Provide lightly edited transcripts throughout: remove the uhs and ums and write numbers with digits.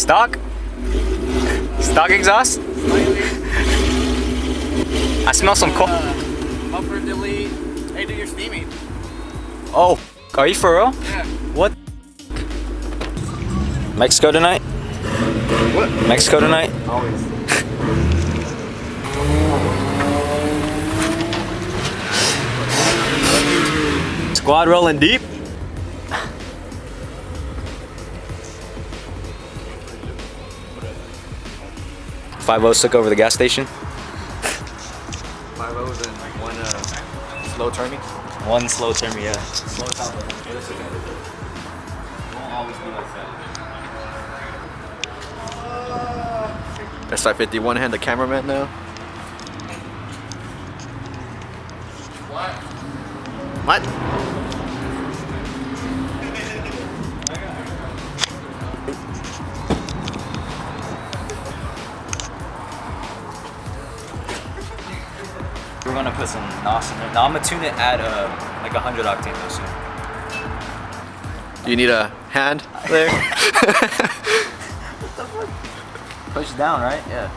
Stock? Stock exhaust? I smell some coal. Bumper delete. Hey dude, you're steaming. Oh, are you for real? Yeah. What? Mexico tonight? What? Mexico tonight? Always. Squad rolling deep. 5-0 took over the gas station. 5-0s and one slow turning. One slow turn, yeah. Slow down. It won't always be like that. SI-51 hand the cameraman now. What? We're gonna put some NOS in there. Now I'm gonna tune it at like 100 octane though soon. Do you need a hand there? What the fuck? Push down, right? Yeah.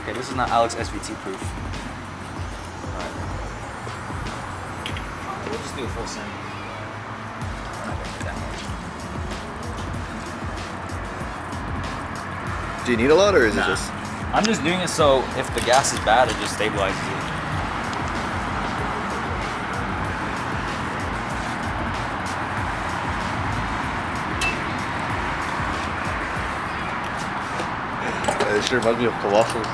Okay, this is not Alex SVT proof. Alright. We'll just do a full send. We're not gonna get that much. Do you need a lot or is it Nah. just? I'm just doing it so if the gas is bad, it just stabilizes it. It sure reminds me of Colossals.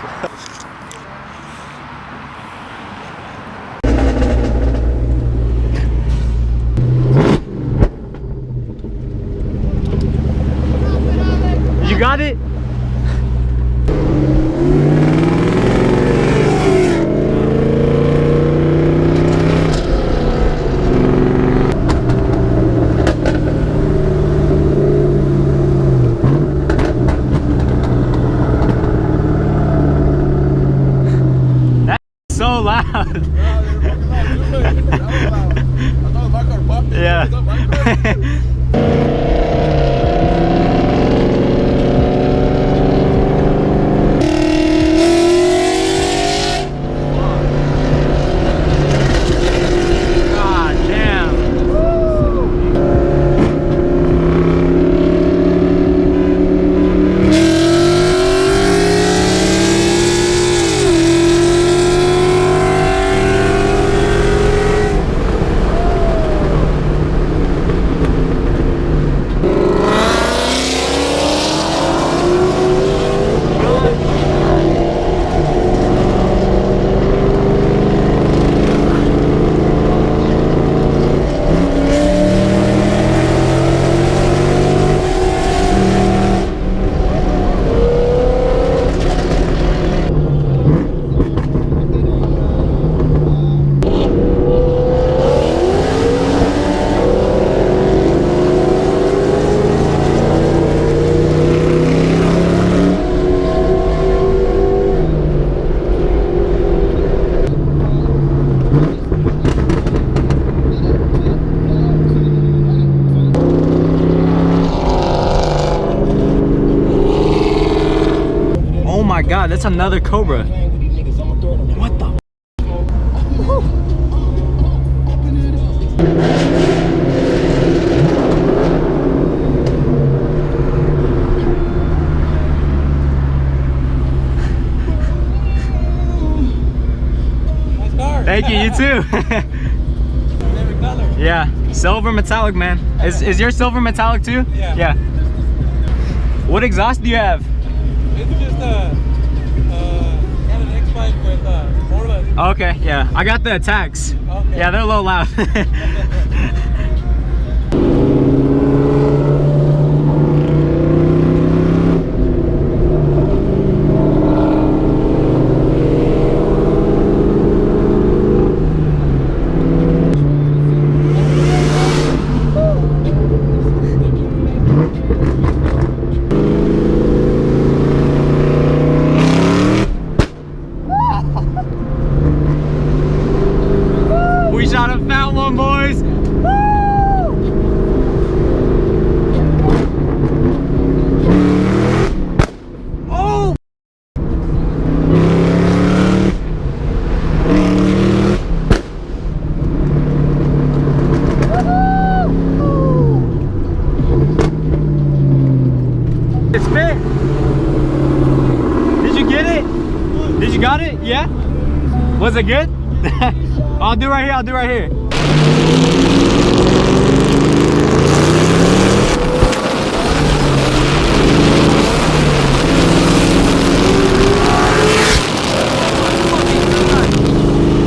You got it? So loud. Yeah. God damn. Oh my god, that's another Cobra. What the? Nice car. Thank you, you too. Favorite color? Yeah, silver metallic, man. Is your silver metallic too? Yeah. Yeah. What exhaust do you have? It's just got an X-Pipe with Morless. Okay, yeah. I got the attacks. Okay. Yeah, they're a little loud. We shot a fat one, boys. got it? Yeah? Was it good? I'll do right here, I'll do right here.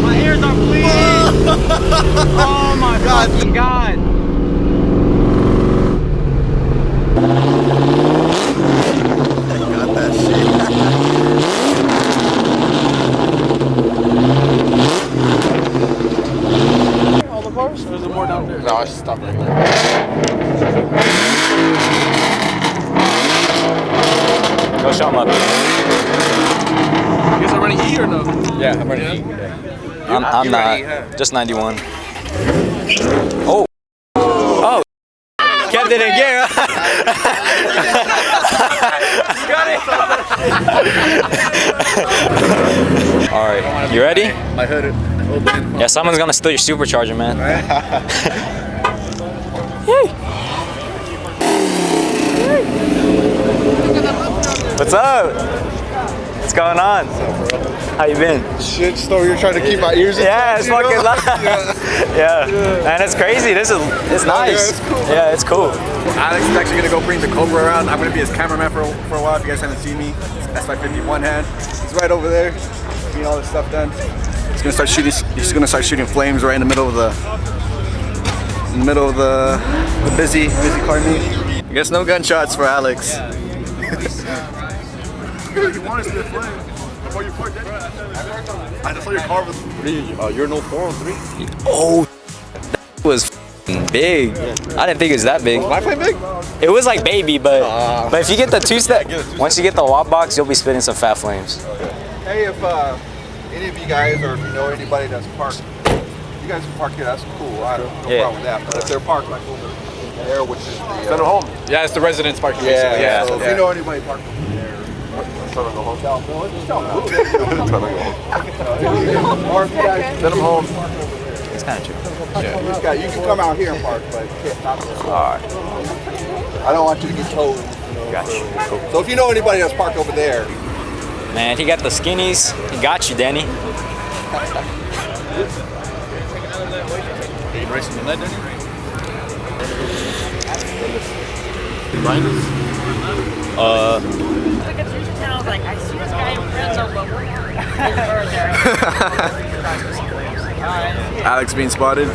My ears are bleeding! Oh my fucking god! Got that shit. All the cars? Or is there more down there? No, I should stop right there. Go show him up. You guys are running E or no? Yeah, I'm ready. I'm not. Just 91. Oh. Oh. Kept it in gear. Got it. All right. You ready? My hood open. Yeah, someone's gonna steal your supercharger, man. What's up? What's going on? How you been? Shit, store you're trying to keep my ears in. Yeah, it's fucking loud. Yeah, man, it's crazy. It's nice. it's cool. Yeah, it's cool. Alex is actually gonna go bring the Cobra around. I'm gonna be his cameraman for a while. If you guys haven't seen me, that's my 51 hand. He's right over there, getting all this stuff done. He's gonna start shooting. He's gonna start shooting flames right in the middle of the busy car meet. I guess no gunshots for Alex. You want to see a flame before you park that? I just saw your car was. You're no 403. Oh, that was big. I didn't think it was that big. My flame big? It was like baby, but if you get the two-step, once you get the wop box, you'll be spitting some fat flames. Hey, if any of you guys or if you know anybody that's parked, you guys can park here, that's cool. I don't have no problem with that. But if they're parked like over there, which is the Send them home. Yeah, it's the residence parking. yeah. So if you know anybody parked over there, tell them to go home. Just tell them. Or if you guys Send them home. It's kind of true. you can come out here and park, but you can't not there. All right. I don't want you to get towed. Gotcha. Cool. So if you know anybody that's parked over there, Man, he got the skinnies. He got you, Danny. I was like, I see this guy in Fresno, but we're Alex being spotted.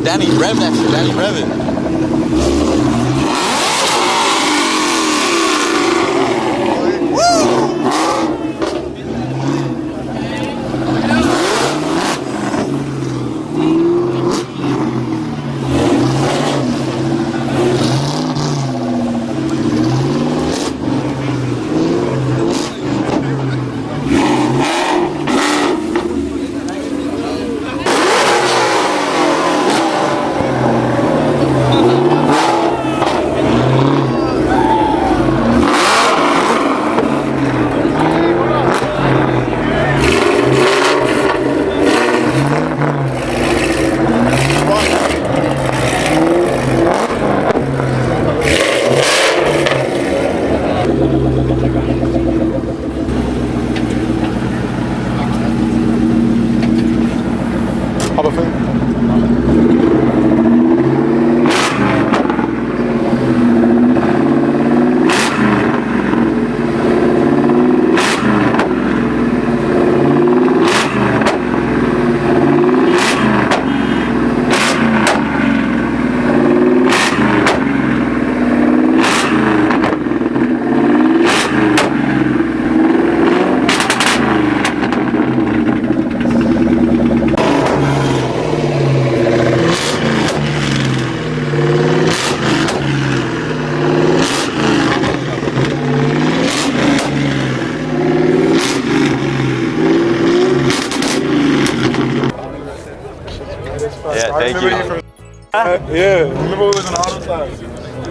Danny, rev that shit. Danny, rev it.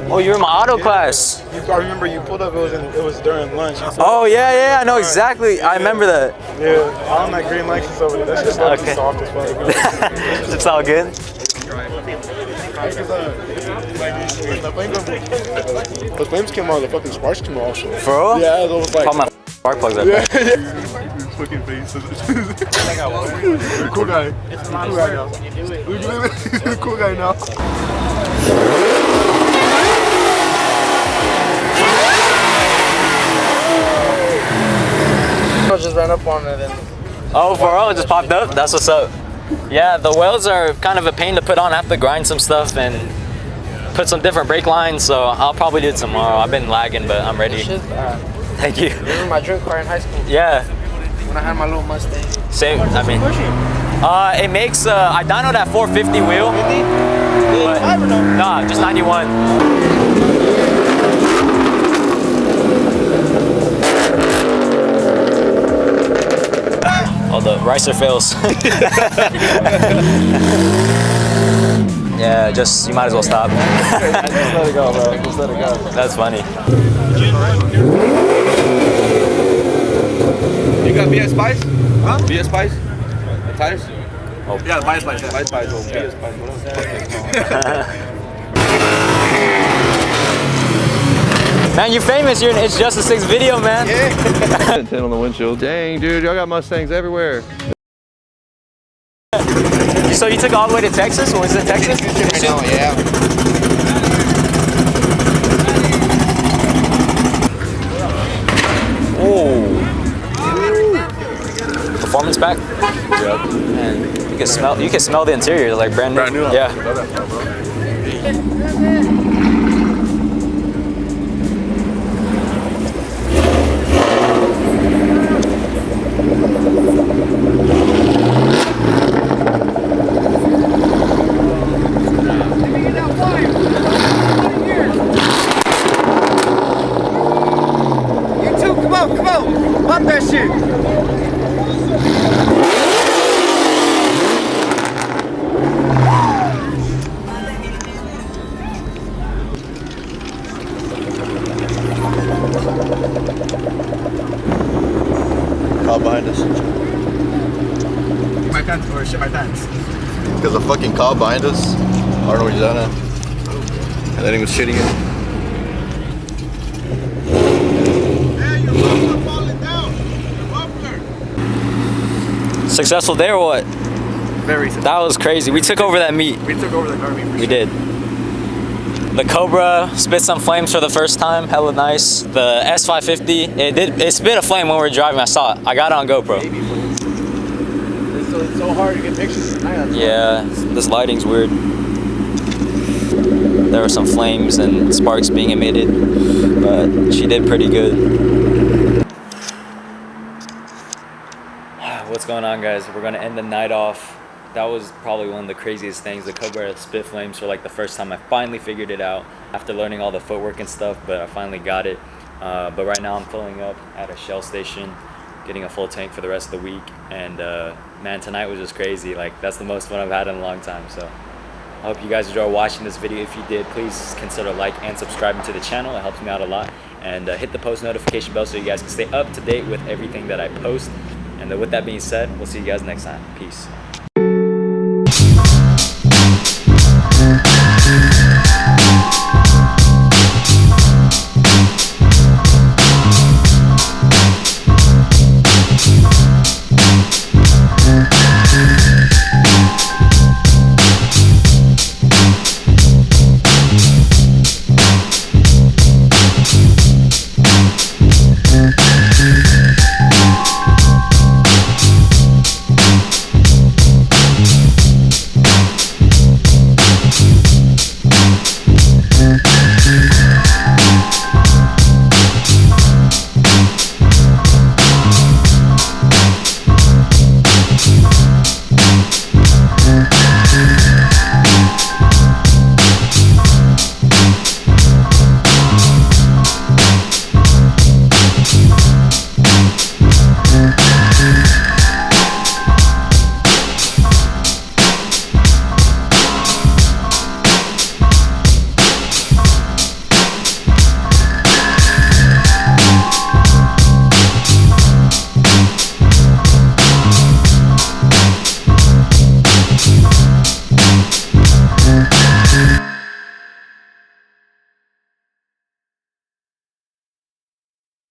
Oh, you were in my auto class. I remember you pulled up. It was during lunch. Oh yeah, I know exactly. I remember that. Yeah, all that green Lexus over there. That's just like Okay. soft as fuck. It's all good. The flames came out. The fucking sparks came out also. For real? Yeah, it was like. Pop my spark plugs up there. Fucking face. Cool guy. It's cool guy now. He's a cool guy now. I just ran up on it and. Oh, for real? It just popped up? That's what's up. Yeah, the wheels are kind of a pain to put on. I have to grind some stuff and put some different brake lines, so I'll probably do it tomorrow. I've been lagging, but I'm ready. Shit's bad. Thank you. Remember my drink car in high school? Yeah. When I had my little Mustang. Same. I mean, it makes. I dynoed at 450 wheel. 50? But, nah, just 91. Oh, the ricer fails. Yeah, just you might as well stop. Just let it go, bro. Just let it go. That's funny. You got BS Spice? Huh? BS Spice? Tires? Oh, yeah, bias lights. BS Spice. Oh, BS Spice. Man, you're famous. You're in It's Just a Six video, man. Yeah. 10 on the windshield. Dang, dude, y'all got Mustangs everywhere. So you took all the way to Texas, or was it Texas? Right now, yeah. Oh. Performance pack? Yep. And you can smell the interior, like brand new. Brand new. Yeah. Come on, pop that shit. Car behind us. My pants, or shit my pants. Because a fucking car behind us. I don't know what he's on at. And then he was shitting it. Successful day or what? Very simple. That was crazy. We took over that meet. We took over the car meet for We sure. did. The Cobra spit some flames for the first time. Hella nice. The S550, it spit a flame when we were driving. I saw it. I got it on GoPro. It's so hard to get pictures tonight. Yeah, this lighting's weird. There were some flames and sparks being emitted, but she did pretty good. What's going on, guys? We're gonna end the night off. That was probably one of the craziest things. The Cobra spit flames for like the first time. I finally figured it out after learning all the footwork and stuff, but I finally got it. But right now I'm filling up at a Shell station, getting a full tank for the rest of the week. And man, tonight was just crazy. Like, that's the most fun I've had in a long time. So I hope you guys enjoy watching this video. If you did, please consider like and subscribing to the channel. It helps me out a lot. And hit the post notification bell so you guys can stay up to date with everything that I post. And with that being said, we'll see you guys next time. Peace.